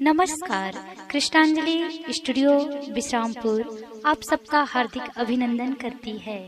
नमस्कार। कृष्णांजलि स्टूडियो विश्रामपुर आप सबका हार्दिक अभिनंदन करती है।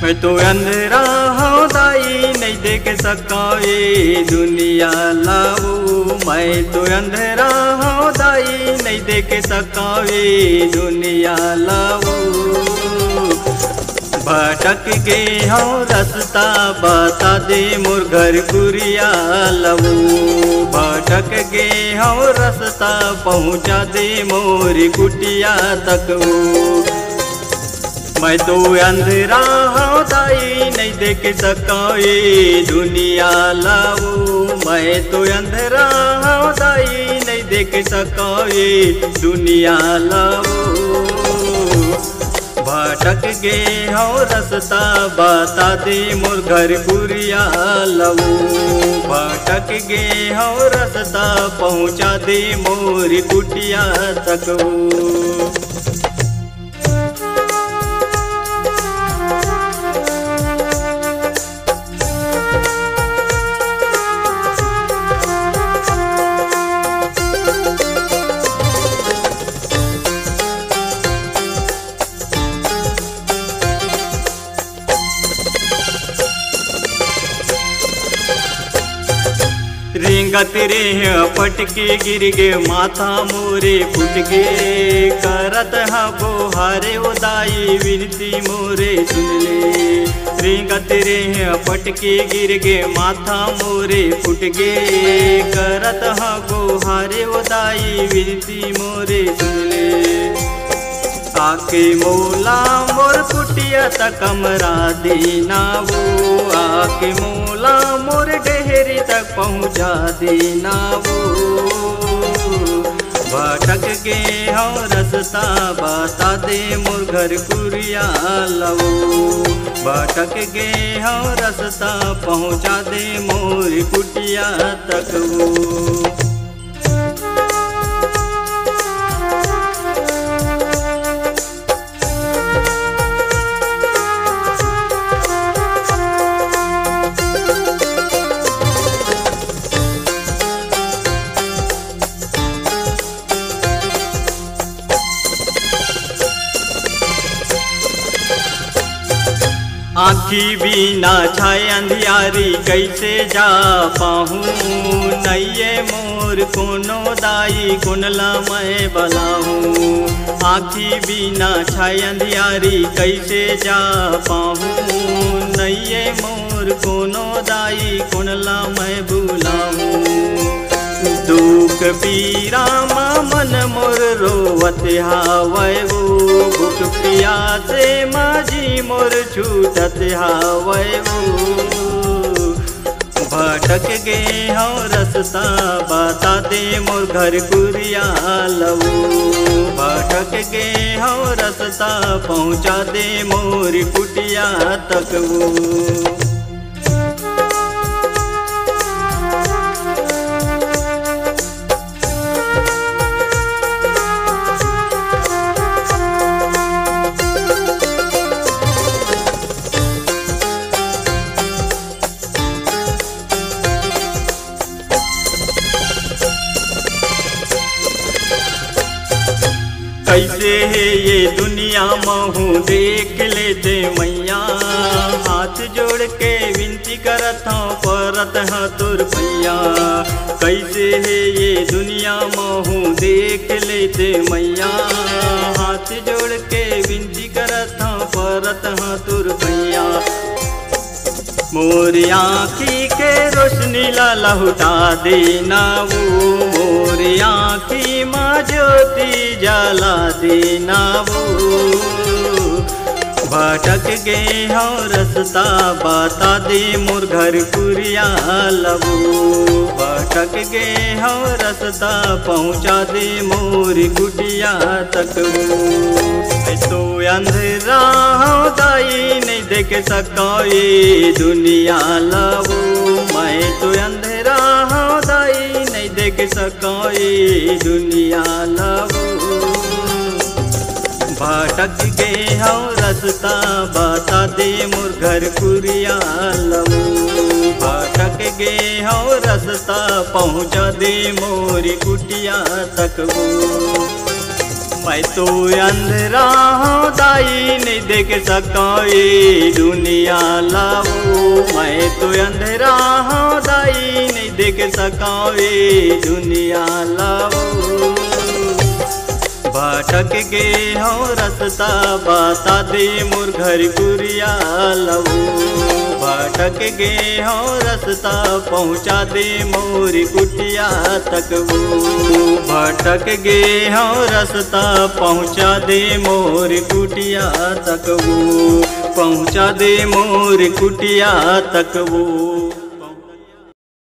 मैं तो अंधेरा हूँ दाई नहीं देख सका ये दुनिया लाऊ। मैं तो अंधेरा हूँ दाई नहीं देख सका ये दुनिया लाऊ। भटक गए हूँ रास्ता बता दे मोर घर कुरिया लाऊ। भटक गए हूँ रास्ता पहुँचा दे मोर कुटिया तक। मैं तो अंधेरा हूँ दाई नहीं देख सका ये दुनिया लाऊ। मैं तो अंधेरा हूँ दाई नहीं देख सका ये दुनिया लाऊ। भटक गए हूँ रास्ता बता दे मोर घर कुरिया लाऊ। भटक गए हूँ रास्ता पहुँचा दे मोर कुटिया तक। रेंगत रे पटके गिर गे माथा मोरे फुट गे। करत हा बोहारे उदाई विनती मोरे सुन ले। रेंगत रे पटके गिर गे माथा मोरे फुट गे। करत हा बोहारे उदाई विनती मोरे सुन ले। आके मोला मोर कुटिया तक कमरा देना वो। आके मोला मोर डेहरी तक पहुँचा देना वो। भटक गए हूँ रास्ता बता दे मोर घर कुरिया लाऊ। भटक गए हूँ रास्ता पहुँचा दे मोर कुटिया तक वो। आँखी बिना छाए अंधियारी कैसे जा पाहूँ। नैये मोर कोनो दाई कुनला मैं बलाहूँ। आँखी बिना छाए अंधियारी कैसे जा पाहूँ। नैये मोर कोनो दाई कुनला मैं बुलाहूँ। दुख पीरा मन मोर रोवत हावै वो। भूख प्यासे माझी मोर छूटत हावै वो। भटक गए हूँ रास्ता बता दे मोर घर कुरिया लाऊ। भटक गए हूँ रास्ता पहुँचा दे मोर कुटिया तक वो। कैसे है ये दुनिया महू देख लेते मैया। हाथ जोड़ के विनती करत हूँ परत हाँ तुर भैया। कैसे है ये दुनिया महू देख लेते मैया। हाथ जोड़ के विनती करत हूँ परत हाँ तुर भैया। मोर आँखी के रोशनी ला लहुटा देना वो। मोर आँखी माँ ज्योति जला देना वो। भटक गए हो रास्ता बता दे मोर घर कुरिया लबू। भटक गए हो रास्ता पहुँचा दे मोर कुटिया तक। मैं तो अंधेरा हो दाई नहीं देख सका ये दुनिया लबू। मैं तो अंधेरा हो दाई नहीं देख सका ये दुनिया लबू। भटक गए हो रास्ता बता दे मोर घर कुरिया लबू। भटक गए हो रास्ता पहुँचा दे मोर कुटिया तक। मैं तो अंधेरा हो दाई नहीं देख सका ये दुनिया लबू। मैं तो अंधेरा हो दाई नहीं देख सका ये दुनिया लबू। भटक गए हो रास्ता बता दे मोर घर कुरिया लबू। भटक गए हो रास्ता पहुँचा दे मोर कुटिया तक। भटक गए हो रास्ता पहुँचा दे मोर कुटिया तक। पहुँचा दे मोर कुटिया तक।